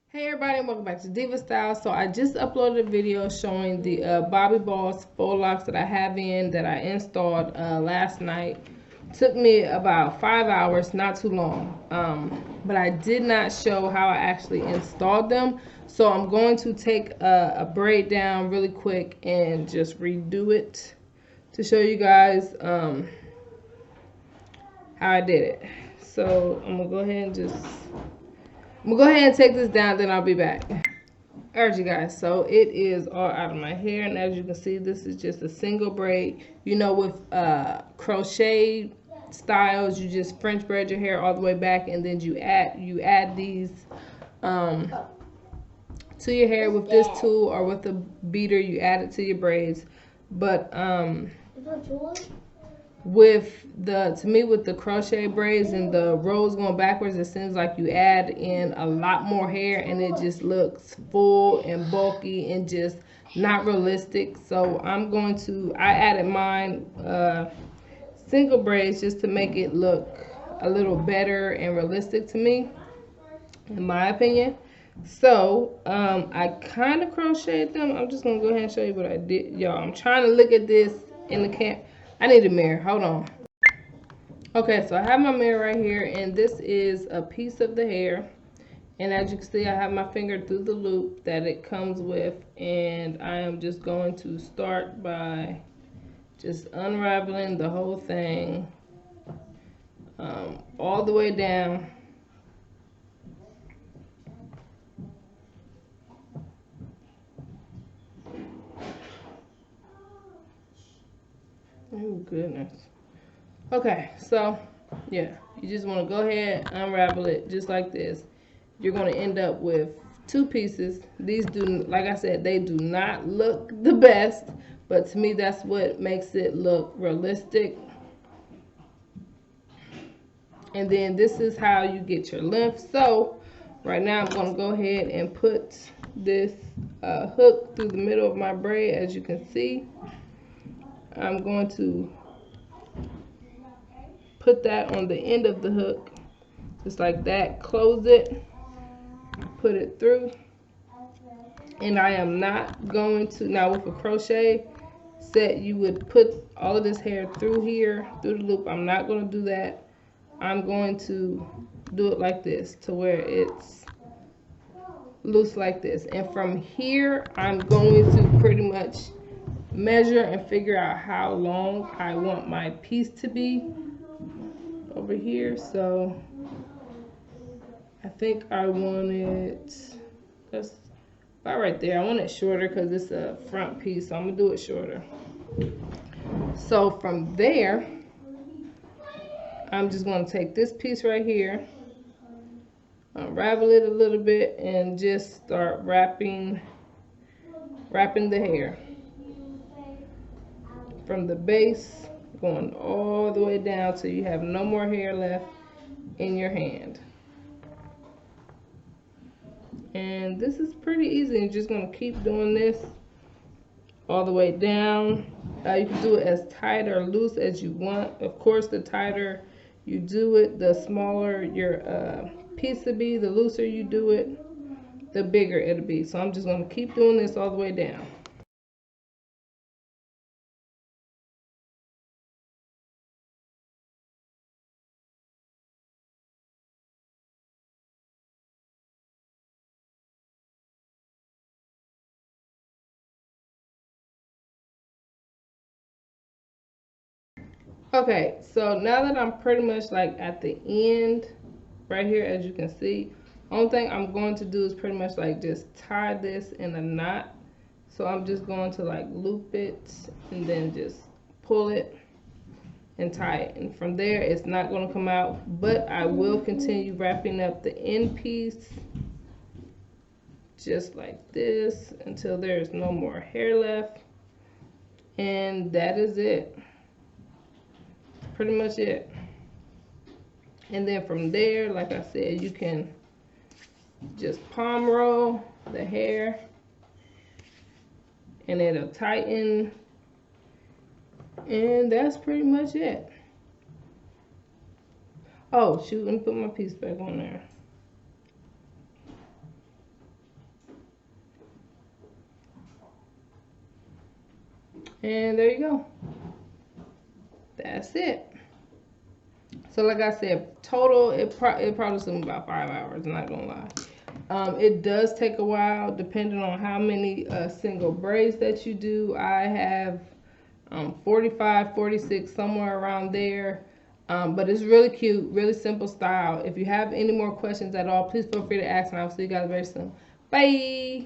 Hey everybody, and welcome back to Diva Style. So I just uploaded a video showing the Bobbi Balls Faux Locs that I have in that I installed last night. Took me about 5 hours, not too long. But I did not show how I actually installed them. So I'm going to take a braid down really quick and just redo it to show you guys how I did it. So I'm gonna go ahead and take this down, then I'll be back. Alright, you guys, so it is all out of my hair, and as you can see, this is just a single braid. You know, with crochet styles, you just French braid your hair all the way back, and then you add these to your hair with this tool or with a beater. You add it to your braids, but with the crochet braids and the rows going backwards, it seems like you add in a lot more hair and it just looks full and bulky and just not realistic. So I added mine single braids just to make it look a little better and realistic to me, in my opinion. So I kind of crocheted them. I'm just gonna go ahead and show you what I did, y'all. I'm trying to look at this in the camera. I need a mirror. Hold on. Okay, so I have my mirror right here, and this is a piece of the hair. And as you can see, I have my finger through the loop that it comes with, and I am just going to start by just unraveling the whole thing all the way down. Oh goodness. Okay, so yeah, you just want to go ahead, unravel it just like this. You're going to end up with two pieces. These do, like I said, they do not look the best, but to me that's what makes it look realistic. And then this is how you get your length. So right now I'm going to go ahead and put this hook through the middle of my braid. As you can see, I'm going to put that on the end of the hook, just like that. Close it, put it through, and I am not going to, now with a crochet set you would put all of this hair through here, through the loop. I'm not going to do that. I'm going to do it like this, to where it's loose like this, and from here I'm going to pretty much measure and figure out how long I want my piece to be over here. So I think I want it, that's about right there. I want it shorter because it's a front piece, so I'm gonna do it shorter. So from there, I'm just gonna take this piece right here, unravel it a little bit, and just start wrapping the hair from the base going all the way down till you have no more hair left in your hand. And this is pretty easy. You're just going to keep doing this all the way down. You can do it as tight or loose as you want. Of course, the tighter you do it, the smaller your piece will be. The looser you do it, the bigger it'll be. So I'm just going to keep doing this all the way down. Okay, so now that I'm pretty much like at the end right here, as you can see, only thing I'm going to do is pretty much like just tie this in a knot. So I'm just going to like loop it and then just pull it and tie it, and from there it's not going to come out, but I will continue wrapping up the end piece just like this until there's no more hair left, and that is it, pretty much it. And then from there, like I said, you can just palm roll the hair and it'll tighten, and that's pretty much it. Oh shoot, let me put my piece back on there. And there you go. That's it. So like I said, total, it probably took me about 5 hours, I'm not gonna lie. It does take a while depending on how many single braids that you do. I have 45, 46, somewhere around there. But it's really cute, really simple style. If you have any more questions at all, please feel free to ask, and I'll see you guys very soon. Bye.